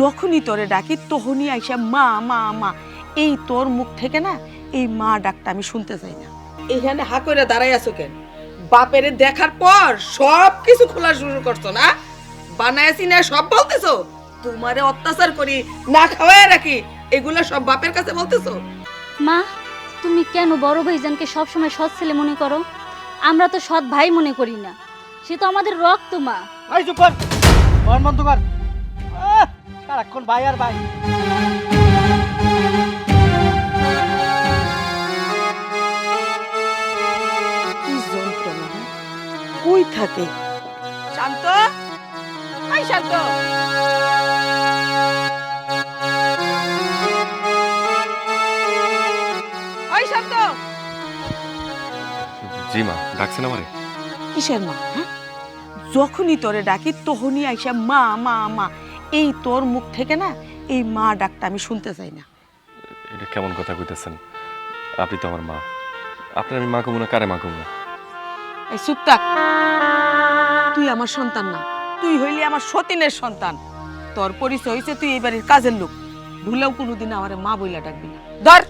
যখনই তোরে ডাকি তখনই আইসা মা মা মা, এই তোর মুখ থেকে না এই মা ডাকটা আমি শুনতে চাই না। এখানে হা করে দাঁড়াই আছো কেন? বাপেরে দেখার পর সব কিছু খোলা শুরু করছো না? বানায়াছি না সব বলতেছো? তোমারে অত্যাচার করি, না খাওয়ায় রাখি, এগুলো সব বাপের কাছে বলতেছো? মা, তুমি কেন বড় ভাইজানকে সবসময় সৎ ছেলে মনে করো? আমরা তো সৎ ভাই মনে করি না, সে তো আমাদের রক্ত। মা ভাই চুপ কর, মন বন্ধ কর। সারাক্ষণ ভাই আর ভাই। কি যন্ত্রণা! কই থাকে? শান্ত, আই শান্ত। ওই শান্ত। জি মা, ডাকছেন আমারে? কিসের মা? হ্যাঁ, যখনই তোরে ডাকি তখনই আইসা মা মা মা, এই তোর মুখ থেকে না এই মা ডাকটা আমি শুনতে চাই না। এটা কেমন কথা কইতেছেন? আপনি তো আমার মা। আপনার আমি মা কমু না, কারে মা কমু? এই চুপ থাক। তুই আমার সন্তান না, তুই হইলি আমার সতীনের সন্তান। তোর পরিচয় হইছে তুই এই বাড়ির কাজের লোক। ভুলেও কোনোদিন আমারে মা বইলা ডাকবি না। ধর,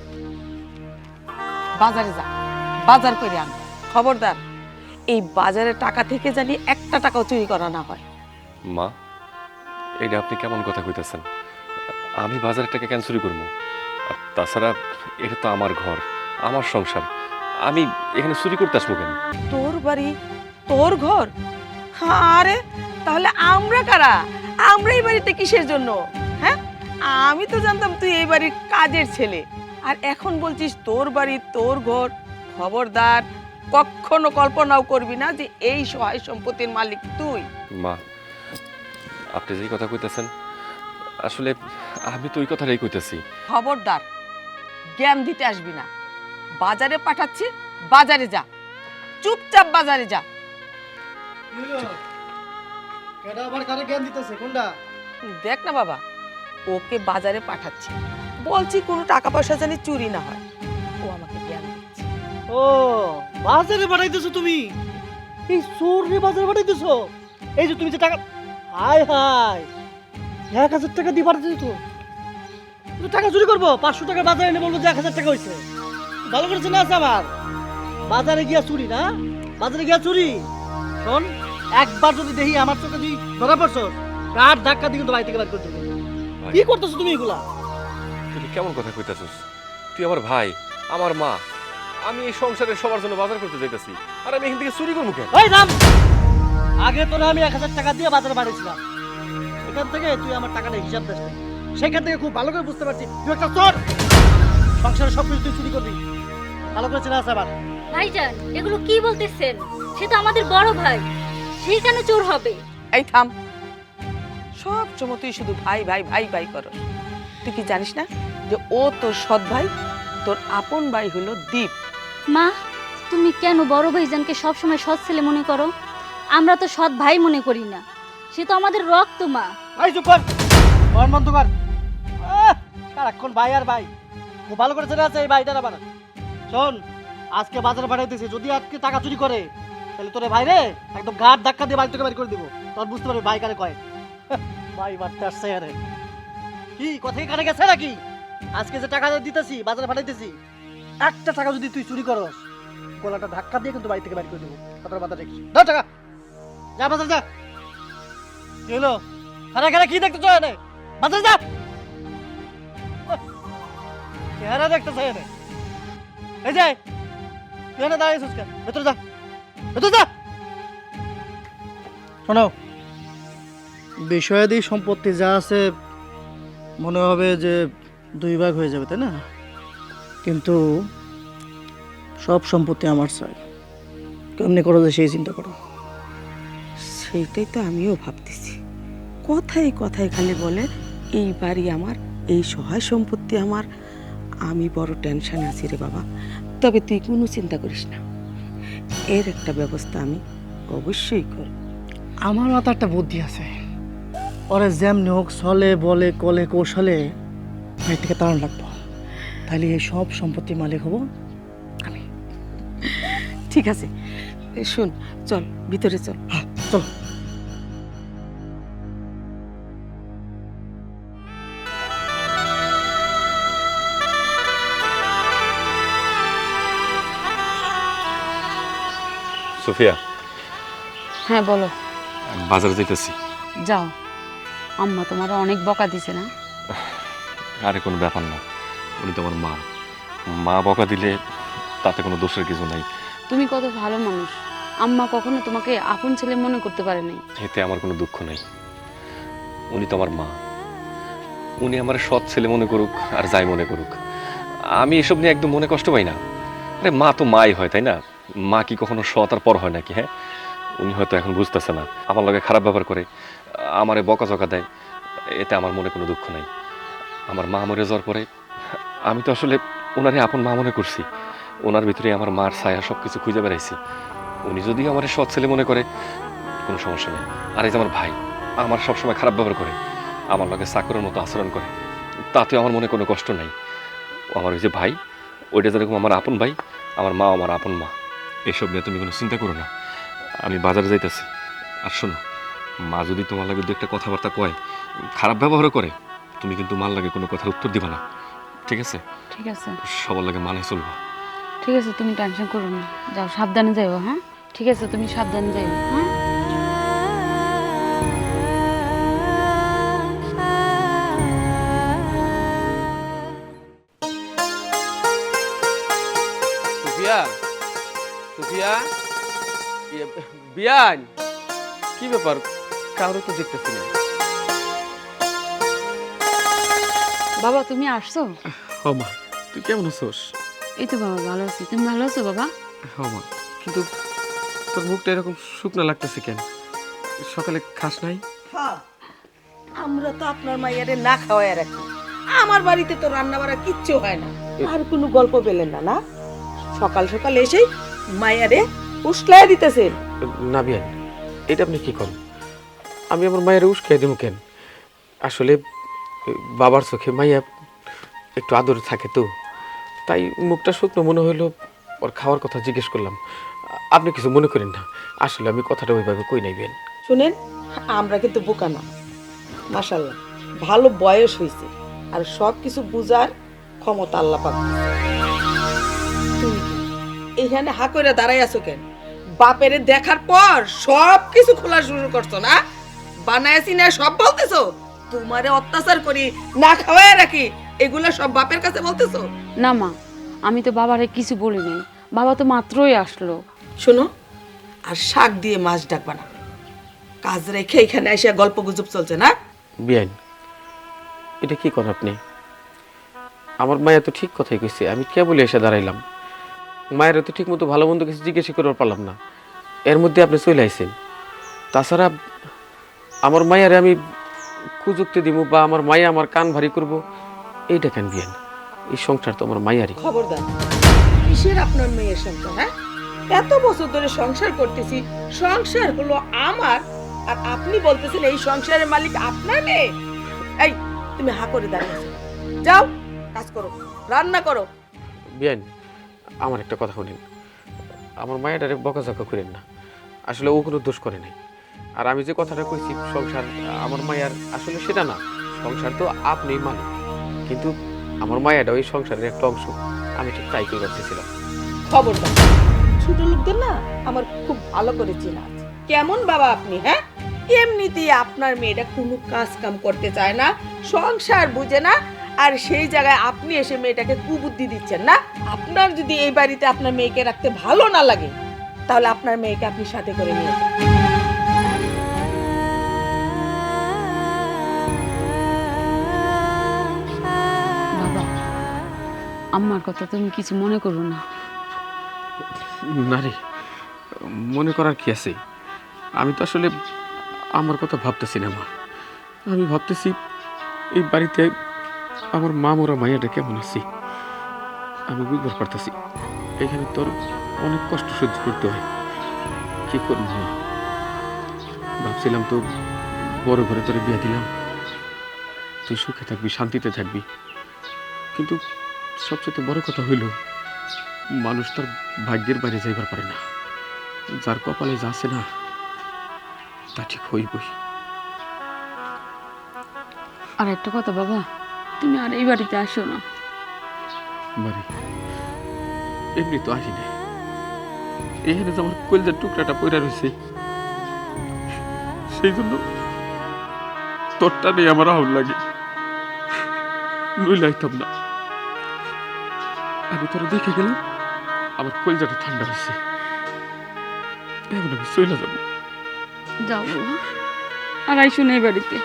বাজারে যা, বাজার করে আন। খবরদার, এই বাজারের টাকা থেকে জানি একটা টাকাও চুরি করা না হয়। মা, এটা আপনি কেমন কথা কইতেছেন? আমি বাজারের টাকা কেন চুরি করবো? আর তাছাড়া এটা তো আমার ঘর, আমার সংসার। আমি এখানে চুরি করতে আসবো কেন? তোর বাড়ি, তোর ঘর? আরে তাহলে আমরা কারা? আমরা এই বাড়িতে কিসের জন্য? হ্যাঁ, আমি তো জানতাম তুই এই বাড়ির কাজের ছেলে, আর এখন বলছিস তোর বাড়ি তোর ঘর। খবরদার, কখনো কল্পনাও করবি না যে এই সহায় সম্পত্তির মালিক তুই। মা, আপনি যেই কথা কইতেছেন, আসলে আমি তো ওই কথাটাই কইতেছি। খবরদার, জ্ঞান দিতে আসবি না। বাজারে পাঠাচ্ছি, বাজারে যা, চুপচাপ বাজারে যা। কেডা আবার কারে জ্ঞান দিতেছে কোনটা? দেখ না বাবা, ওকে বাজারে পাঠাচ্ছি, বলছি কোনো টাকা পয়সা জানি চুরি না হয়। ও আমাকে জ্ঞান দিচ্ছে। ও, বাজারে পাঠাইতেছো তুমি? এই চোর রে বাজারে পাঠাইতেছো? এই যে তুমি যে টাকা, হাই হাই, 1000 টাকা দিয়ে পাঠাইছো তো? তুমি টাকা চুরি করবো? 500 টাকা বাজারে এনে বলবো যে 1000 টাকা হয়েছে। ভালো করে চেনা আছে আমার। বাজারে গিয়া চুরি না, বাজারে গিয়া চুরি। শোন, একবার যদি দেখি আমার চোখে তুই ধরা পড়ছো, কার ধাক্কা দিয়ে কিন্তু বাড়ি থেকে বের করে দেবো। কি করতেছো তুমি এগুলা? তুই কেমন কথা কইতাছিস? তুই আমার ভাই, আমার মা। আমি এই সংসারে সবার জন্য বাজার করতে যাইতাছি, আর আমি এখান থেকে চুরি করবো কেন? ওই নাম, আগে তোরা আমি 1000 টাকা দিয়ে বাজারে পাঠিয়েছিলাম। সেখান থেকে তুই আমার টাকাটা হিসাব দিস। সেখান থেকে খুব ভালো করে বুঝতে পারছি তুই একটা চোর। সংসারে সবকিছু তুই চুরি করবি। ভালো করে চেনা আছে আবার। ভাইজান, এগুলো কি বলতেছেন? সে তো আমাদের বড় ভাই, সে কেন চোর হবে? এই থাম, সব সময় তুই শুধু ভাই ভাই ভাই ভাই করস। তুই কি জানিস না যে ও তোর সৎ ভাই? তোর আপন ভাই হলো দীপ। মা, তুমি কেন বড় ভাইজানকে সবসময় সৎ ছেলে মনে করো? আমরা তো সৎ ভাই মনে করি না, সে তো আমাদের রক্ত। মা ভাই চুপ কর, মন বন্ধ কর। সারাক্ষণ ভাই আর ভাই। খুব ভালো করে চেনা আছে এই ভাইটার আবার। শোন, আজকে বাজারে পাঠাইতেছি, যদি আজকে টাকা চুরি করে তাহলে তোরে ভাই রে একদম ঘাট ধাক্কা দিয়ে বাড়ি থেকে বের করে দিব। তোর বুঝতে পারবি ভাই কারে কয়। ভাই মারতে আসছে আরে। কি কথা কানে গেছে নাকি? আজকে যে টাকা দিতেছি বাজারে পাঠাইতেছি, একটা টাকা যদি তুই চুরি করস, গলাটা ধাক্কা দিয়ে কিন্তু বাড়ি থেকে বের করে দেবো। কথার মাথা রেখেছি। দাও টাকা, যা বাজারে যা। কি হলো? খানা খানা কি দেখতে চায় না? বাজারে যা। চেহারা দেখতে চায় না। এই যে তুই এনে দাঁড়িয়েছিস কেন? ভেতরে যা, ভেতরে যা। শোনো, বিষয়াদি সম্পত্তি যা আছে মনে হবে যে 2 ভাগ হয়ে যাবে, তাই না? কিন্তু সব সম্পত্তি আমার চাই। কেমনি করো যে সেই চিন্তা করো। সেইটাই তো আমিও ভাবতেছি। কথায় কথায় খালি বলে এই বাড়ি আমার, এই সহায় সম্পত্তি আমার। আমি বড় টেনশনে আছি রে বাবা। তবে তুই কোনো চিন্তা করিস না, এর একটা ব্যবস্থা আমি অবশ্যই করব। আমার মাথায় একটা বুদ্ধি আছে। ওরে যেমনি হোক ছলে বলে কলে কৌশলে বাড়ি থেকে তাড়ান রাখবো। তাহলে এই সব সম্পত্তির মালিক হব আমি। ঠিক আছে, শোন, চল ভিতরে চল। চলো। সোফিয়া, হ্যাঁ বলো। আমি বাজারে যাইতেছি। যাও, আম্মা তোমার অনেক বকা দিছে না? আরে কোনো ব্যাপার না, উনি তো আমার মা। মা বকা দিলে তাতে কোনো দোষের কিছু নাই। তুমি কত ভালো মানুষ, আম্মা কখনো তোমাকে আপন ছেলে মনে করতে পারে নাই। এতে আমার কোনো দুঃখ নাই। উনি তো আমার মা, উনি আমার সৎ ছেলে মনে করুক আর যাই মনে করুক, আমি এসব নিয়ে একদম মনে কষ্ট পাই না। আরে মা তো মাই হয়, তাই না? মা কি কখনো সৎ আর পর হয় নাকি? হ্যাঁ, উনি হয়তো এখন বুঝতেছে না, আমার লগে খারাপ ব্যবহার করে, আমারে বকাঝকা দেয়, এতে আমার মনে কোনো দুঃখ নাই। আমার মা মরে যাওয়ার পরে আমি তো আসলে ওনারে আপন মা মনে করছি, ওনার ভিতরে আমার মার ছায়া সব কিছু খুঁজে বেড়াইছি। উনি যদি আমার সৎ ছেলে মনে করে কোনো সমস্যা নেই। আর এই যে আমার ভাই আমার সবসময় খারাপ ব্যবহার করে, আমার লগে চাকরের মতো আচরণ করে, তাতে আমার মনে কোনো কষ্ট নাই। আমার ওই যে ভাই, ওইটা যেরকম আমার আপন ভাই, আমার মা আমার আপন মা। এসব নিয়ে তুমি কোনো চিন্তা করো না, আমি বাজারে যাইতেছি। আর শোনো, মা যদি তোমার লাগে দু একটা কথাবার্তা কয়, খারাপ ব্যবহারও করে, তুমি কিন্তু মার লাগে কোনো কথার উত্তর দিবা না, ঠিক আছে? ঠিক আছে, সবার লাগে মানে চলবা। ঠিক আছে, তুমি টেনশন করো না। যাও, সাবধানে যাইও। হ্যাঁ, ঠিক আছে, তুমি সাবধানে যাইও। হ্যাঁ। সুফিয়া, সুফিয়া, বিয়ান, কি ব্যাপার? কারো তো দেখতেছি না। বাবা, তুমি আসছো? হ মা, তুই কেমন আছোস? এই তো বাবা, ভালো আছি। তুমি ভালো আছো বাবা? হ মা, কিন্তু তোর মুখটা এরকম শুকনো লাগতেছে কেন? সকালে খাস নাই? হ্যাঁ, আমরা তো আপনার মাইয়ারে না খাওয়ায় রাখি। আমার বাড়িতে তো রান্না বাড়া কিচ্ছু হয় না। আর কোনো গল্প পেলেন না? না, সকাল সকাল এসেই মাইয়ারে উস্কায় দিতেছেন। না বিয়ান, এটা আপনি কি করেন? আমি আমার মায়ের উস্কাই দেবো কেন? আসলে বাবার চোখে মাইয়া একটু আদরে থাকে তো, তাই মুখটা শুকনো মনে হইলো, ওর খাওয়ার কথা জিজ্ঞেস করলাম। আপনি কিছু মনে করেন না, আসলে আমি কথাটা ওইভাবে কই নাই বিয়ান। শুনেন, আমরা কিন্তু বোকা না, মাশাআল্লাহ ভালো বয়স হয়েছে, আর সব কিছু বুঝার ক্ষমতা আল্লাহ পাক দিছে। তুমি কি এইখানে হা কইরা দাঁড়াই আছো কেন? বাপেরে দেখার পর সব কিছু খোলা শুরু করছো না? বানায়াছি না সব বলতেছো? তোমারে অত্যাচার করি, না খাওয়ায় রাখি, এগুলা সব বাপের কাছে বলতেছো? না মা, আমি তো বাবারে কিছু বলি নাই। বাবা তো মাত্রই আসলো। শোনো, আর শাক দিয়ে মাছ ডাকবা না। কাজ রেখে এখানে এসে গল্প গুজব চলছে না? বিয়ান, এটা কি করেন আপনি? আমার মায়া তো ঠিক কথাই কইছে, আমি কে বলে এসে দাঁড়াইলাম? মায়ের তো ঠিক মতো ভালো মন্দ কিছু জিজ্ঞেস করতে পারলাম না, এর মধ্যে আপনি চলে আইছেন। তাছাড়া আমার মায়ারে আমি কুযুক্তি দিব বা আমার মায়া আমার কান ভারী করব, এইটা কেন বিয়ান? এই সংসার তো আমার মায়ারই। খবরদার, কিসের আপনার মেয়ের সংসার? হ্যাঁ, এত বছর ধরে সংসার করতেছি, সংসার হলো আমার, আর আপনি বলতেছেন এই সংসারের মালিক আপনার মেয়ে? এই, তুমি হা করে দাঁড়িয়ে আছো, যাও কাজ করো, রান্না করো। বিয়ান, আমার একটা কথা শুনেন, আমার মায়াটারে বকাঝকা করেন না, আসলে ও কোনো দোষ করে নাই। আর আমি যে কথাটা কইছি সংসার আমার মায়ার, আসলে সেটা না। সংসার তো আপনিই মালিক, কিন্তু আমার মায়াটা ওই সংসারের একটা অংশ, আমি ঠিক তাই করে চেয়েছিলাম। খবরদার, ছোট লোকদের না আমার খুব ভালো করে চেনা আছে। কেমন বাবা আপনি? হ্যাঁ, এমনিতেই আপনার মেয়েটা কোনো কাজ কাম করতে চায় না, সংসার বুঝে না, আর সেই জায়গায় আপনি এসে মেয়েটাকে কুবুদ্ধি দিচ্ছেন না? আপনার যদি এই বাড়িতে আপনার মেয়েকে রাখতে ভালো না লাগে, তাহলে আপনার মেয়েকে আপনি সাথে করে নিয়ে যান। বাবা, আম্মার কথা তুমি কিছু মনে করো না। না রে, মনে করার কি আছে? আমি তো আসলে আমার কথা ভাবতেছি না মা, আমি ভাবতেছি এই বাড়িতে আমার মা মোরা মাইয়াটা কেমন আছি। আমি বুঝতে পারতেছি এখানে তোর অনেক কষ্ট সহ্য করতে হয়, কি করবো মা? ভাবছিলাম তো বড় ঘরে তোরে বিয়ে দিলাম, তুই সুখে থাকবি, শান্তিতে থাকবি, কিন্তু সবচেয়ে বড় কথা হইল মানুষ তার ভাগ্যের বাইরে যাইবার পারে না। যার কপালে যা আছে না তা ঠিক হইবই। আর একটা কথা বাবা, তুমি আর এই বাড়িতে আসো না। মানে এমনি তো আসি না, এখানে যে আমার কলজার টুকরাটা পড়ে রয়েছে, সেই জন্য তোরটা নেই আমার আহল লাগে, নইলে আইতাম না। আমি তোরা দেখে গেলাম, আমার কলজাটা ঠান্ডা হয়েছে, এখন আমি চলে যাবো। যাও বাবা, আর আইসো না এই বাড়িতে।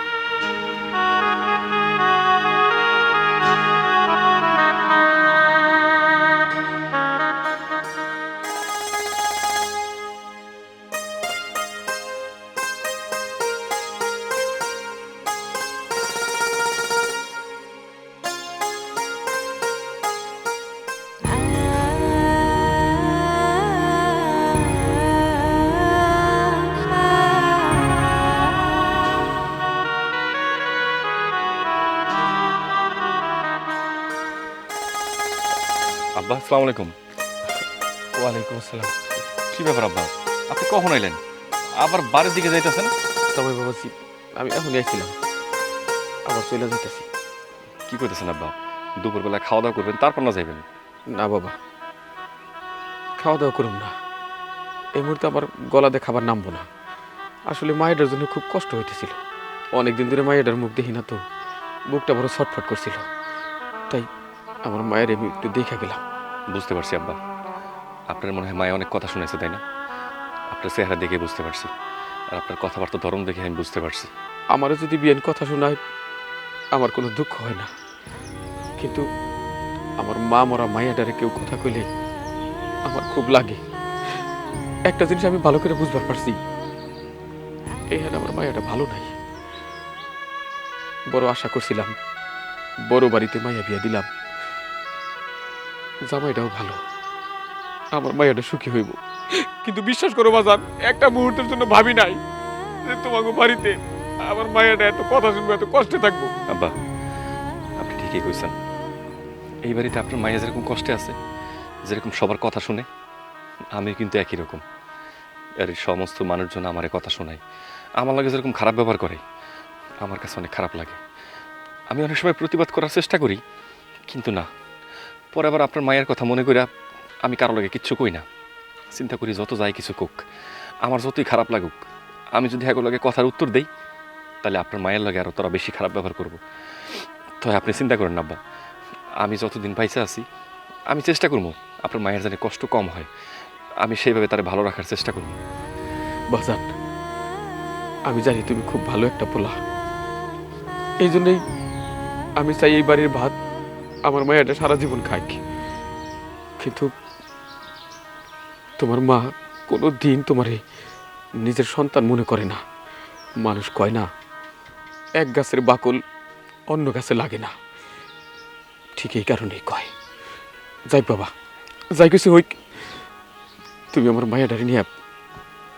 আব্বা আসসালামু আলাইকুম। ওয়ালাইকুম আসসালাম। কি ব্যাপার আব্বা, আপনি কখন আইলেন? আবার বাড়ির দিকে যাইতেছেন? তবে বাবাজি, আমি এখনই আইছিলাম, আবার চলে যেতেছি। কি করতেছেন আব্বা? দুপুরবেলা খাওয়া দাওয়া করবেন, তারপর না যাইবেন? না বাবা, খাওয়া দাওয়া করুন না, এই মুহূর্তে আমার গলাতে খাবার নামবো না। আসলে মায়ের জন্য খুব কষ্ট হইতেছিল, অনেকদিন ধরে মায়ের মুখ দেখি না তো, বুকটা বড় ছটফট করছিল, তাই আমার মায়ের আমি একটু দেখে গেলাম। বুঝতে পারছি আব্বা, আপনার মনে হয় মায়ে অনেক কথা শুনেছে তাই না? আপনার চেহারা দেখে বুঝতে পারছি, আর আপনার কথাবার্তা ধরন দেখে আমি বুঝতে পারছি। আমারও যদি বিয়ের কথা শোনায় আমার কোনো দুঃখ হয় না, কিন্তু আমার মা মরা মায়াডারে কেউ কথা কইলে আমার খুব লাগে। একটা জিনিস আমি ভালো করে বুঝবার পারছি, এখানে আমার মায়াটা ভালো নাই। বড় আশা করছিলাম, বড় বাড়িতে মায়া বিয়া দিলাম, জামাইটাও ভালো, আমার মায়াটা সুখী হইব, কিন্তু বিশ্বাস করো বাজান, একটা মুহূর্তের জন্য ভাবি নাই যে তোমাকে বাড়িতে আমার মায়াটা এত কথা শুনবো, এত কষ্টে থাকবো। আব্বা আপনি ঠিকই কইছেন, এই বাড়িতে আপনার মাইয়া যেরকম কষ্টে আছে, যেরকম সবার কথা শুনে, আমি কিন্তু একই রকম। আর এই সমস্ত মানুষজন আমার কথা শোনায়, আমার লাগে যেরকম খারাপ ব্যবহার করে, আমার কাছে অনেক খারাপ লাগে। আমি অনেক সময় প্রতিবাদ করার চেষ্টা করি, কিন্তু না, পরে আবার আপনার মায়ের কথা মনে করি আমি কারো লাগে কিচ্ছু কই না। চিন্তা করি যত যাই কিছু কোক, আমার যতই খারাপ লাগুক, আমি যদি এগুলো লাগে কথার উত্তর দেই, তাহলে আপনার মায়ের লাগে আরও তোরা বেশি খারাপ ব্যবহার করবো। তো আপনি চিন্তা করেন না আব্বা, আমি যতদিন পাইছে আছি আমি চেষ্টা করবো আপনার মায়ের জানি কষ্ট কম হয়, আমি সেইভাবে তার ভালো রাখার চেষ্টা করব। বাজান, আমি জানি তুমি খুব ভালো একটা পোলা, এই জন্যই আমি চাই এই বাড়ির ভাত আমার মায়েরা সারা জীবন খাক। কিন্তু তোমার মা কোনো দিন তোমারে নিজের সন্তান মনে করে না। মানুষ কয় না, এক গাছের বাকল অন্য গাছে লাগে না, ঠিক এই কারণেই কয়। যাই বাবা, যাই কিছু হই, তুমি আমার মায়াডারি নিয়ে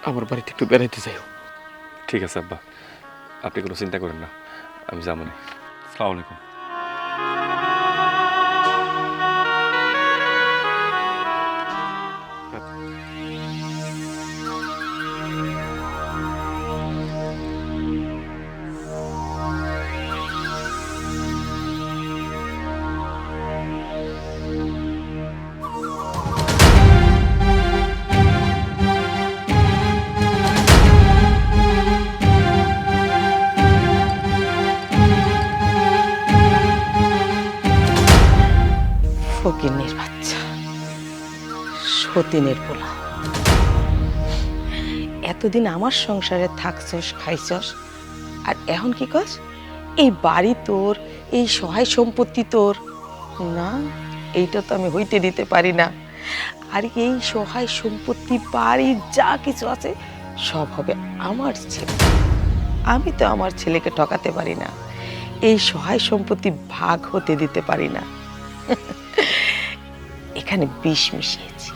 আমার বাড়িতে একটু বেড়াইতে যাইও। ঠিক আছে আব্বা, আপনি কোনো চিন্তা করেন না, আমি যাবো না। আসসালামু আলাইকুম। ফকিন্নির বাচ্চা, সতীনের পোলা, এতদিন আমার সংসারে থাকছস, খাইছস, আর এখন কি কস এই বাড়ি তোর, এই সহায় সম্পত্তি তোর? না, এইটা তো আমি হইতে দিতে পারি না। আর এই সহায় সম্পত্তি, বাড়ি, যা কিছু আছে সব হবে আমার ছেলে। আমি তো আমার ছেলেকে ঠকাতে পারি না, এই সহায় সম্পত্তি ভাগ হতে দিতে পারি না। এখানে বিষ মিশিয়েছি,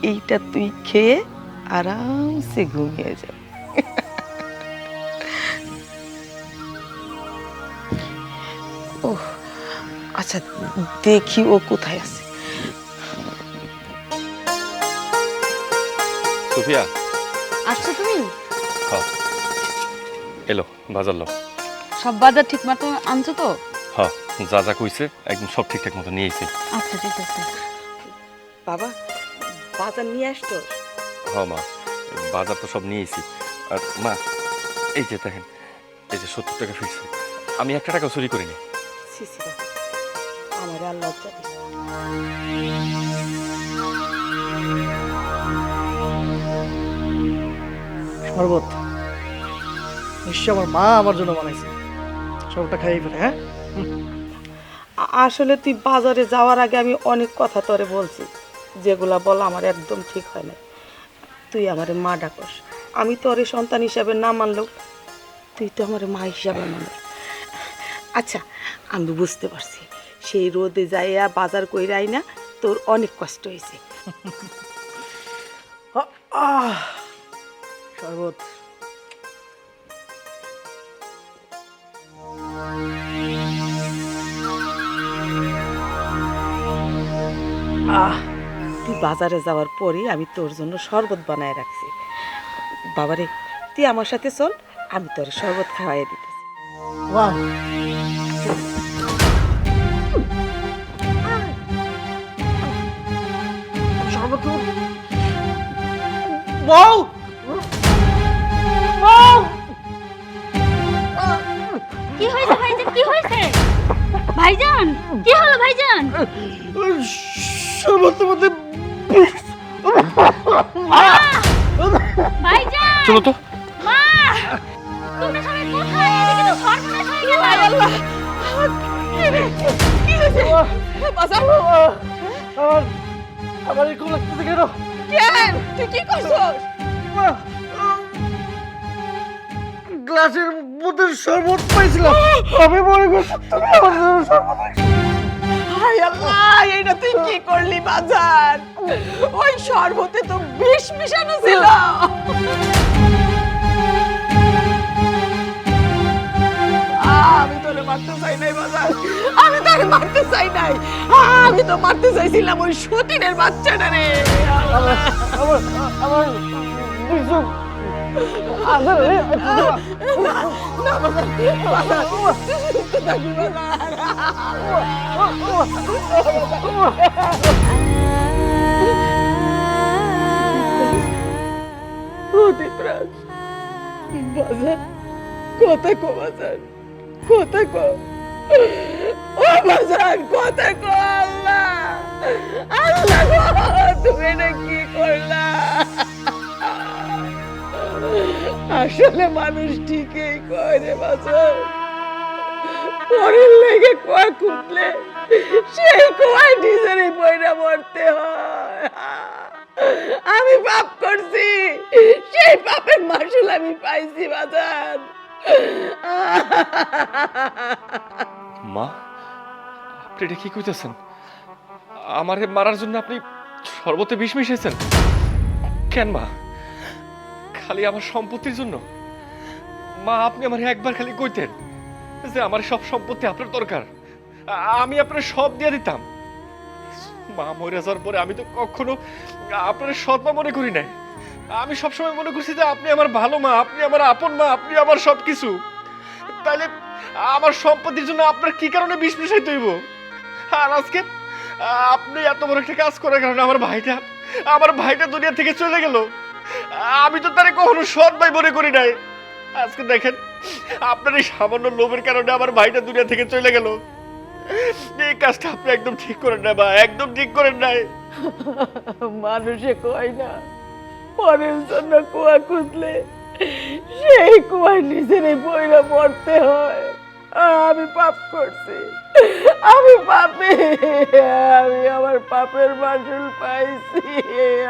এইটা তুই খেয়ে আরামসে ঘুমিয়ে যাবে। ওহ আচ্ছা, দেখি ও কোথায় আছে। সুফিয়া, আচ্ছা তুমি হ্যাঁ এলো বাজার লো। সব বাজার ঠিক মতো আনছো তো? হ্যাঁ, যা যা কইছে একদম সব ঠিকঠাক মতো নিয়েছি। আচ্ছা ঠিক আছে। বাবা, বাজার নিয়ে আসতো? হ্যাঁ মা, বাজার তো সব নিয়েছি। আর মা, এই যে দেখেন, এই যে 70 টাকা ফিরছে, আমি 1 টাকাও চুরি করিনি। সিসি বাবা, আমার আর লজ্জা দিস। শরবত নিশ্চয় আমার মা আমার জন্য বানাইছে, সবটা খাইয়ে ফেলে। হ্যাঁ, আসলে তুই বাজারে যাওয়ার আগে আমি অনেক কথা তোরে বলছি, যেগুলা বলা আমার একদম ঠিক হয় না। তুই আমারে মা ডাকস, আমি তোরে সন্তান হিসাবে না মানলেও তুই তো আমার মা হিসাবে মানল। আচ্ছা, আমি বুঝতে পারছি সেই রোদে যাইয়া বাজার কইরাই না তোর অনেক কষ্ট হয়েছে। শরবত তুই বাজারে যাওয়ার পরে আমি তোর জন্য শরবত বানায় রাখছি। বাবারে, তুই আমার সাথে চল, আমি তোর শরবত খাওয়াই দিতেছি। ওয়াও, শরবত বউ বউ কি হয়েছে ভাইজান, কি হয়েছে ভাইজান? কি হলো ভাইজান? শরবতের মধ্যে ভাইজান, চলো তো। মা, তোমরা সবাই কোথায়? এদিকে তো সর্বনাশ হয়ে গেল। আমার এরকম লাগতেছে কেন? তুই কি করছস? গ্লাসের মধ্যে শরবত পাইছিলাম, আমি মনে করছি তুমি আমার জন্য শরবত রাখছো। হায় আল্লাহ, এটা তুই কি করলি বাজার? ওই শরবতে তো বিষ মিশানো ছিল। আমি তোরে মারতে চাই নাই বাজার, আমি তোরে মারতে চাই নাই, আমি তো মারতে চাইছিলাম ওই সতীনের বাচ্চাটা রে। আমার আমার কিছু আদর রে, না বাজার, বাজার, সুস্থ থাকবি বাজার। দীপরাজ, বাজার কোথায় কো? বাজার কোথায় কো? ও বাজার কোথায় কো? আল্লাহ, আল্লাহ গো, তুমি এটা কি করলা? আসলে মানুষ ঠিকই কয় রে বাজার, পরের লেগে কয় কুটলে সেই কয় নিজেরই বইরা মরতে হয়। আমি পাপ করছি, সেই পাপের মাসুল আমি পাইছি বাজার। মা, আপনি এটা কি কইতেছেন? আমারে মারার জন্য আপনি শরবতে বিষ মিশিয়েছেন কেন মা? খালি আমার সম্পত্তির জন্য? মা, আপনি আমার একবার খালি কইতেন যে আমার সব সম্পত্তি আপনার দরকার, আমি আপনার সব দিয়ে দিতাম। মা মরে যাওয়ার পরে আমি তো কখনো আপনার সৎ মা মনে করি নাই। আমি সবসময় মনে করছি যে আপনি আমার ভালো মা, আপনি আমার আপন মা, আপনি আমার সবকিছু। তাইলে আমার সম্পত্তির জন্য আপনার কি কারণে বিষ মিশাইতে হইব? আর আজকে আপনি এত বড় একটা কাজ করার কারণে আমার ভাইটা দুনিয়া থেকে চলে গেল। আমি তো তারে কখনো সৎ ভাই মনে করি নাই। আজকে দেখেন, আপনার এই সামান্য লোভের কারণে আমার ভাইটা দুনিয়া থেকে চলে গেল। এই কাজটা আপনি একদম ঠিক করেন না বা একদম ঠিক করেন নাই। মানুষে কয় না, পরের জন্য কুয়া খুঁজলে সেই কুয়ায় নিজেরই বইরা মরতে হয়। আমি পাপ করছি, আমি পাপী, আমি আমার পাপের মাসুল পাইছি।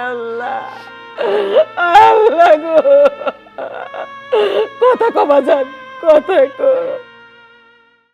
আল্লাহ, আল্লাহ গো, কথা কবা যান, কথা কো।